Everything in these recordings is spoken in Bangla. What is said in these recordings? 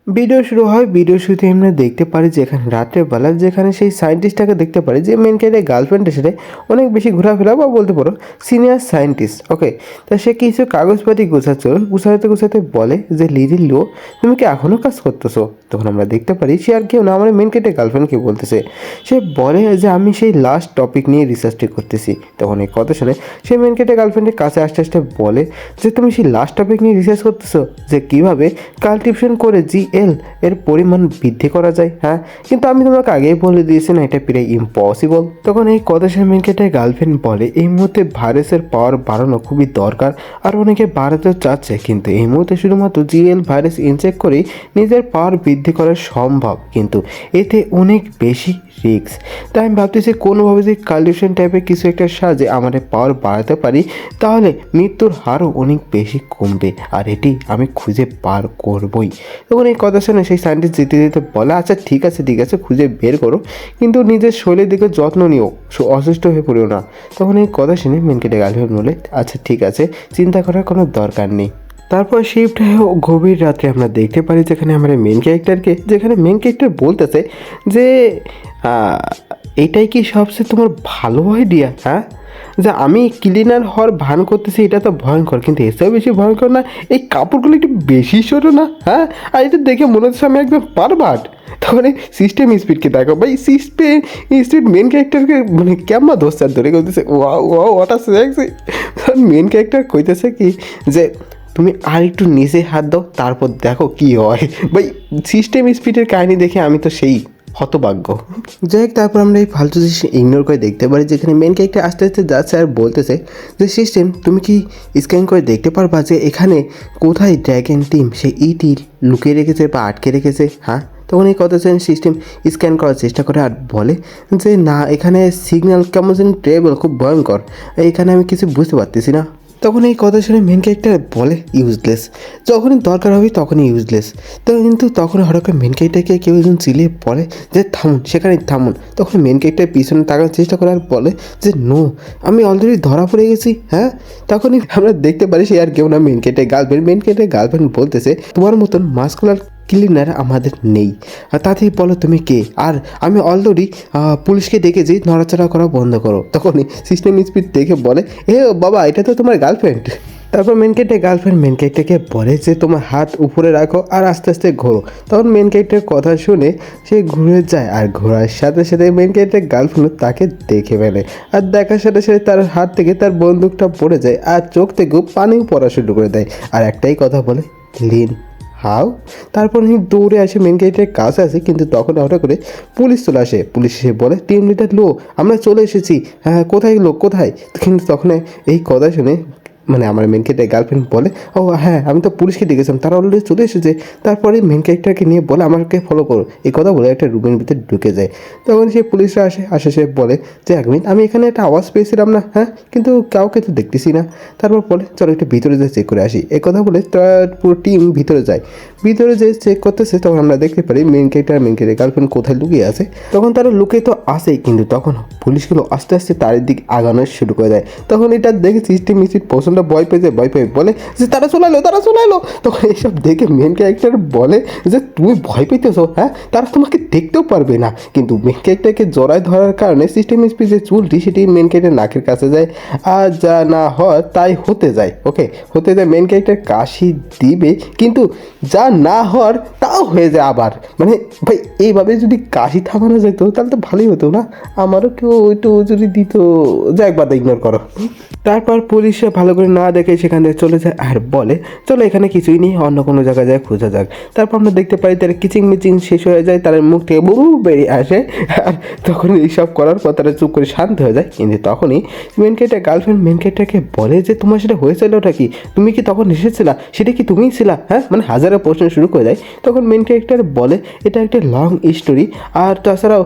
ভিডিও শুরু হয়। ভিডিও শুরুতে আমরা দেখতে পারি যে এখানে রাত্রেবেলা যেখানে সেই সায়েন্টিস্টটাকে দেখতে পারি যে মেন ক্যারেক্টারের গার্লফ্রেন্ডের সাথে অনেক বেশি ঘোরাফেরা বা বলতে পারো সিনিয়র সায়েন্টিস্ট। ওকে, তা সে কিছু কাগজপাতি গুছাতে গুছাতে বলে যে লিরিল লো, তুমি কি এখনও কাজ করতেছো? তখন আমরা দেখতে পারি সে আর কেউ না, আমার মেন ক্যারেক্টারের গার্লফ্রেন্ডকে বলতেছে। সে বলে যে আমি সেই লাস্ট টপিক নিয়ে রিসার্চটি করতেছি। তখন এই কথা শুনে সে মেন ক্যারেক্টারের গার্লফ্রেন্ডের কাছে আসতে আসতে বলে যে তুমি সেই লাস্ট টপিক নিয়ে রিসার্চ করতেছো যে কীভাবে কাল্টিভেশন করে এর পরিমাণ বৃদ্ধি করা যায়। হ্যাঁ, কিন্তু আমি তোমাকে আগেই বলে দিয়েছি না, এটা প্রায় ইম্পসিবল। তখন এই কথা সে মেন ক্যারেক্টারের গার্লফ্রেন্ড বলে এই মুহূর্তে ভাইরাসের পাওয়ার বাড়ানো খুবই দরকার, আর অনেকে বাড়াতেও চাচ্ছে, কিন্তু এই মুহূর্তে শুধুমাত্র ভাইরাস ইনজেক্ট করেই নিজের পাওয়ার বৃদ্ধি করা সম্ভব, কিন্তু এতে অনেক বেশি রিস্ক। তাই আমি ভাবতেছি কোনোভাবে যদি কাল্টিভেশন টাইপের কিছু একটা সাহায্যে আমাদের পাওয়ার বাড়াতে পারি তাহলে মৃত্যুর হারও অনেক বেশি কমবে, আর এটি আমি খুঁজে বার করবই। তখন এই কথা শুনে সেই সায়েন্টিস্ট যেতে যেতে বলে আচ্ছা ঠিক আছে খুঁজে বের করো, কিন্তু নিজের শরীরের দিকে যত্ন নিও, অসুস্থ হয়ে পড়িও না। তখন এই কথা শুনে মেন ক্যারেক্টার গার্লফ্রেন্ড বলে আচ্ছা ঠিক আছে, চিন্তা করার কোনো দরকার নেই। তারপর শিফট গভীর রাত্রে আমরা দেখতে পারি যেখানে আমরা মেন ক্যারেক্টার বলতেছে যে এটাই কি সবচেয়ে তোমার ভালো আইডিয়া? হ্যাঁ, যে আমি ক্লিনার হওয়ার ভান করতেছি এটা তো ভয়ঙ্কর, কিন্তু এসব বেশি ভয়ঙ্কর না, এই কাপড়গুলো একটু বেশি সরো না? হ্যাঁ, আর এটা দেখে মনে হচ্ছে আমি একদম পারবাট। তখন এই সিস্টেম স্পিডকে দেখো ভাই, সিস্টেম স্পিড মেন ক্যারেক্টারকে মানে কেমন দোস্তার ধরে করতেছে ওটা সেক্সি। মেন ক্যারেক্টার কইতেছে কি যে তুমি আর একটু নিচে হাত দাও তারপর দেখো কি হয়। ভাই সিস্টেম স্পিডের কাহিনী দেখে আমি তো সেই হতভাগ্য। যাই হোক, তারপর আমরা এই ফালতু জিনিস ইগনোর করে দেখতে পারি যেখানে মেন ক্যারেক্টার আস্তে আস্তে যাচ্ছে আর বলতেছে যে সিস্টেম তুমি কি স্ক্যান করে দেখতে পারবা যে এখানে কোথায় ড্র্যাগন টিম সে ইটি লুকিয়ে রেখেছে বা আটকে রেখেছে? হ্যাঁ, তখন এই কথা সিস্টেম স্ক্যান করার চেষ্টা করে আর বলে যে না, এখানে সিগন্যাল কেমন যেন ট্রেবল, খুব ভয়ঙ্কর, এখানে আমি কিছু বুঝতে পারতেছি না। তখন এই কথা শুনে মেন ক্যারেক্টার বলে ইউজলেস, যখনই দরকার হবে তখনই ইউজলেস। তো কিন্তু তখন হঠাৎ করে মেন ক্যারেক্টারকে কেউ একজন চিলিয়ে বলে যে থামুন, সেখানে থামুন। তখন মেন ক্যারেক্টার পিছনে তাকানোর চেষ্টা করে আর বলে যে নো, আমি অলরেডি ধরা পড়ে গেছি। হ্যাঁ, তখনই আমরা দেখতে পারি সে আর কেউ না, মেন ক্যারেক্টার গার্লফ্রেন্ড বলতেছে তোমার মতন মাস্কুলার ক্লিনার আমাদের নেই, আর তাতেই বলো তুমি কে? আর আমি অলরেডি পুলিশকে ডেকেছি, নড়াচড়া করা বন্ধ করো। তখনই সিস্টেম স্পিড দেখে বলে এ বাবা, এটা তো তোমার গার্লফ্রেন্ড। তারপর মেন ক্যারেক্টারকে বলে যে তোমার হাত উপরে রাখো আর আস্তে আস্তে ঘোরো। তখন মেন ক্যারেক্টারের কথা শুনে সে ঘুরে যায়, আর ঘোরার সাথে সাথে মেন ক্যারেক্টারের গার্লফ্রেন্ড তাকে দেখে ফেলে, আর দেখার সাথে সাথে তার হাত থেকে তার বন্দুকটা পড়ে যায়, আর চোখ থেকেও পানিও পড়া শুরু করে দেয়, আর একটাই কথা বলে লিন হাউ। তারপর দৌড়ে আসে মেন ক্যারেক্টারের কাছে আসে, কিন্তু তখন হঠাৎ করে পুলিশ চলে আসে। পুলিশ এসে বলে টিম লিডার লো, আমরা চলে এসেছি। হ্যাঁ, কোথায় লোক কোথায়? কিন্তু তখন এই কথা শুনে মানে আমার মেন ক্যারেক্টার গার্লফ্রেন্ড বলে ও হ্যাঁ, আমি তো পুলিশকে ডেকেছিলাম, তারা অলরেডি চলে এসেছে। তারপরে মেন ক্যারেক্টারকে নিয়ে বলে আমাকে ফলো করো, এই কথা বলে একটা রুমের ভিতরে ঢুকে যায়। তখন সেই পুলিশরা আসে সে বলে যে এক মিনিট, আমি এখানে একটা আওয়াজ পেয়েছিলাম না? হ্যাঁ, কিন্তু কাউকে তো দেখতেছি না। তারপর বলে চলো একটু ভিতরে যেয়ে চেক করে আসি। এই কথা বলে তার পুরো টিম ভিতরে যায়। ভিতরে যে চেক করতেছে তখন আমরা দেখতে পারি মেন ক্যারেক্টার গার্লফ্রেন্ড কোথায় লুকিয়ে আছে। তখন তারা লুকিয়ে তো আসেই, কিন্তু তখন পুলিশগুলো আস্তে আস্তে তার দিক আগানো শুরু করে দেয়। তখন এটা দেখে সিস্টেম প্রচণ্ড ভয় পেয়ে বলে যে তারা চলে এলো। তখন এইসব দেখে মেন ক্যারেক্টার বলে যে তুমি ভয় পেতেছো? হ্যাঁ, তারা তোমাকে দেখতেও পারবে না। কিন্তু মেন ক্যারেক্টারকে জড়ায় ধরার কারণে সিস্টেম যে চুলটি সেটি মেন ক্যারেক্টার নাকের কাছে যায়, আর যা না হয় তাই হতে যায়। মেন ক্যারেক্টার কাশি দিবে, কিন্তু যা না হওয়ার তাও হয়ে যায় আবার। মানে ভাই এইভাবে যদি কাশি থামানো যেত তাহলে তো ভালোই হতো না? আমারও কেউ একটু যদি দিত। যাক, বাদ ইগনোর করো। তারপর পুলিশে ভালো করে না দেখে সেখান থেকে চলে যায় আর বলে চলো এখানে কিছুই নেই, অন্য কোনো জায়গায় যায় খোঁজা যাক। তারপর আমরা দেখতে পাই তারা কিচিং শেষ হয়ে যায়, তার মুখ থেকে বু বেরিয়ে আসে, আর তখন এইসব করার পর তারা চুপ করে শান্ত হয়ে যায়। কিন্তু তখনই মেন ক্যারেক্টার মেন ক্যারেক্টারকে বলে যে তোমার সেটা হয়েছিল ওটা কি? তুমি কি তখন এসেছিলা? সেটা কি তুমিই ছিলা? হ্যাঁ, মানে হাজারো প্রশ্ন শুরু করে দেয়। তখন মেন ক্যারেক্টার বলে এটা একটা লং স্টোরি, আর তাছাড়াও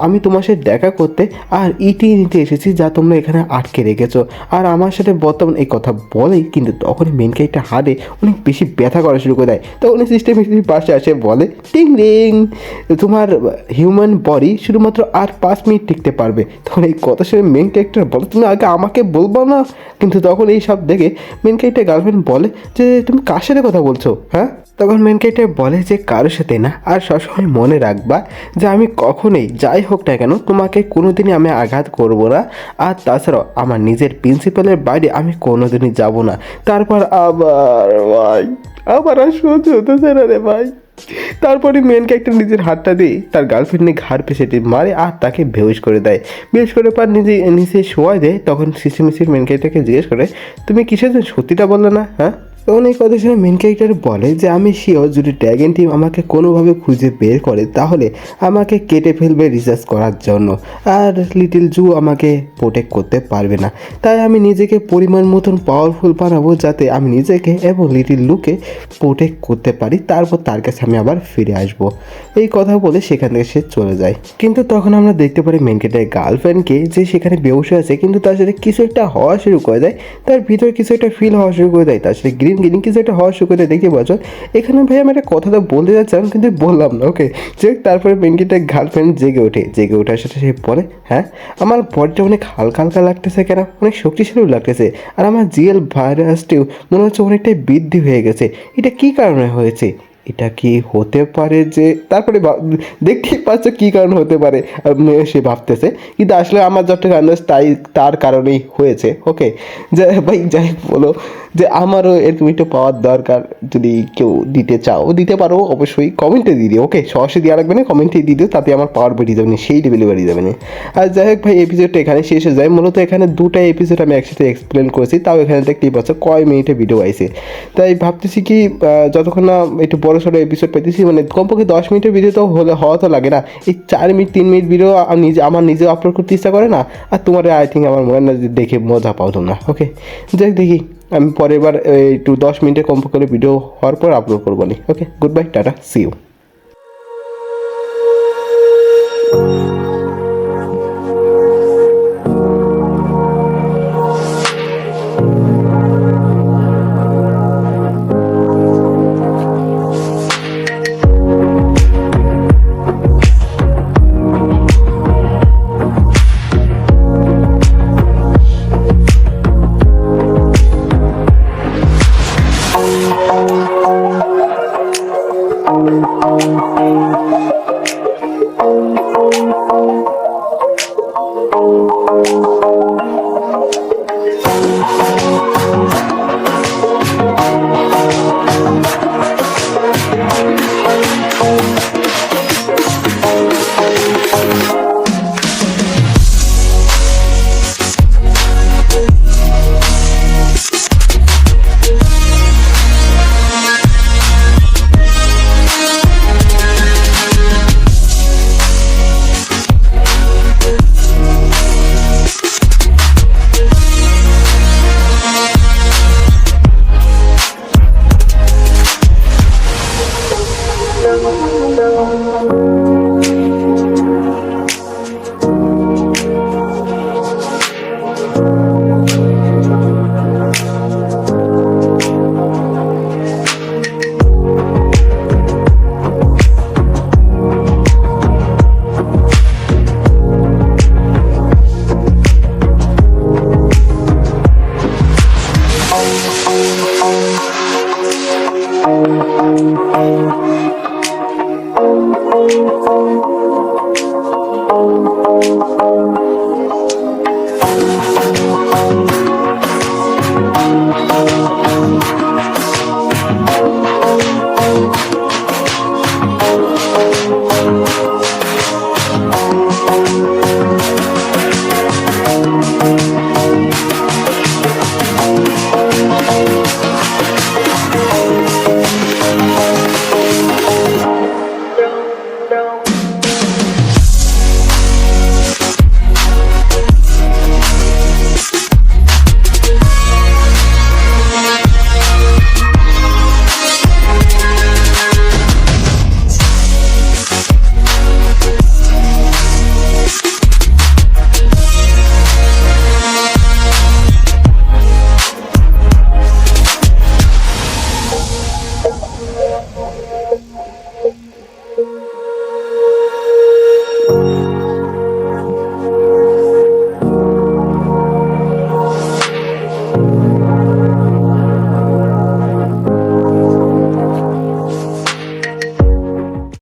আমি তোমার সাথে দেখা করতে আর ইটি নিতে এসেছি যা তোমরা এখানে আটকে রেখেছো, আর আমার সাথে বর্তমান এই কথা কথা বলে, কিন্তু তখনই মেন ক্যারেক্টার হাতে অনেক বেশি ব্যথা করা শুরু করে দেয়। তখন সিস্টেম পাশে আসে বলে, টিং রিং, তোমার হিউম্যান বডি শুধুমাত্র আর 5 মিনিট টিকতে পারবে। তখন এই কথা শুনে মেন ক্যারেক্টার বলে, তুমি আগে আমাকে বলবো না? কিন্তু তখন এই সব দেখে মেন ক্যারেক্টার গার্লফ্রেন্ড বলে যে তুমি কার সাথে কথা বলছো, হ্যাঁ? তখন মেন ক্যারেক্টার বলে যে কারোর সাথে না, আর সবসময় মনে রাখবা যে আমি কখনোই যাই হোক না কেন তোমাকে কোনোদিনই আমি আঘাত করব না, আর তাছাড়াও আমার নিজের প্রিন্সিপালের বাইরে আমি কোনোদিনই যাব না। তারপর আবার ভাই, আবার আর সহ্য হতেছে না রে ভাই। তারপরে মেন ক্যারেক্টার নিজের হাতটা দিয়ে তার গার্লফ্রেন্ডের ঘাড় পেছাতে মারে আর তাকে বেহুশ করে দেয়। বেহুশ করে পর নিচে শোয়া দেয়। তখন সিস্টেমিসির মেন ক্যারেক্টারকে জিজ্ঞেস করে, তুমি কিসের জন্য সত্যিটা বললে না, হ্যাঁ? তখন এই কথা শুনে মেন ক্যারেক্টার বলে যে আমি শিওর যদি ড্র্যাগন টিম আমাকে কোনোভাবে খুঁজে বের করে তাহলে আমাকে কেটে ফেলবে রিসার্চ করার জন্য, আর লিটল জু আমাকে প্রোটেক্ট করতে পারবে না। তাই আমি নিজেকে পরিমাণ মতন পাওয়ারফুল বানাবো যাতে আমি নিজেকে এবং লিটল লুকে প্রোটেক্ট করতে পারি, তারপর তার কাছে আমি আবার ফিরে আসব। এই কথা বলে সেখান থেকে সে চলে যায়। কিন্তু তখন আমরা দেখতে পারি মেন ক্যারেক্টারের গার্লফ্রেন্ডকে যে সেখানে বেহুশ আছে, কিন্তু তার সাথে কিছু একটা হওয়া শুরু করে দেয়, তার ভিতরে কিছু একটা ফিল হওয়া শুরু করে দেয়, তার সাথে গ্রিন কিছু একটা হওয়া শুরু করে দেয়। দেখতে পাচ্ছ এখানে ভাই আমি একটা কথা তো বলতে যাচ্ছিলাম কিন্তু বললাম না, ওকে। যে তারপরে মেন ক্যারেক্টারের গার্লফ্রেন্ড জেগে ওঠার সাথে সে বলে, হ্যাঁ আমার বডিটা অনেক হালকা হালকা লাগতেছে, কেন অনেক শক্তিশালীও লাগতেছে, আর আমার জিএল ভাইরাসটিও মনে হচ্ছে অনেকটাই বৃদ্ধি হয়ে গেছে। এটা কি কারণে হয়েছে? এটা কি হতে পারে যে, তারপরে দেখতেই পাচ্ছ কী কারণ হতে পারে সে ভাবতেছে, কিন্তু আসলে আমার যতটুকু আন্দাজ তার কারণেই হয়েছে, ওকে। ভাই যাই বলো যে আমারও এরকম একটু পাওয়ার দরকার, যদি কেউ দিতে চাও দিতে পারো, অবশ্যই কমেন্টে দিয়ে দিও, ওকে। সরাসরি দেওয়া লাগবে না, কমেন্টে দিয়ে দিও, তাতে আমার পাওয়ার বেরিয়ে যাবে না, সেই লেভেলে বেরিয়ে যাবে না। আর যাই হোক ভাই, এপিসোডটা এখানে শেষ হয়ে যায়। মূলত এখানে 2টা এপিসোড আমি একসাথে এক্সপ্লেন করেছি, তাও এখানে দেখতেই পাচ্ছ কয় মিনিটে ভিডিও আইছে। তাই ভাবতেছি কি যতক্ষণ না একটু বড় সড়ো এপিসোড পেতেছি, মানে কমপক্ষে 10 মিনিটের ভিডিও তো হওয়া তো লাগে না, এই 4 মিনিট 3 মিনিট ভিডিও আমার নিজেও আপলোড করতে ইচ্ছা করে না, আর তোমার আই থিঙ্ক আমার মনে হয় না যে দেখে মজা পাও তোমরা, ওকে। যাই দেখি আমি পরের বার একটু 10 মিনিটের কমপক্ষে ভিডিও হওয়ার পর আপলোড করবো নি, ওকে। গুড বাই, টাটা, সি ইউ। Thank you.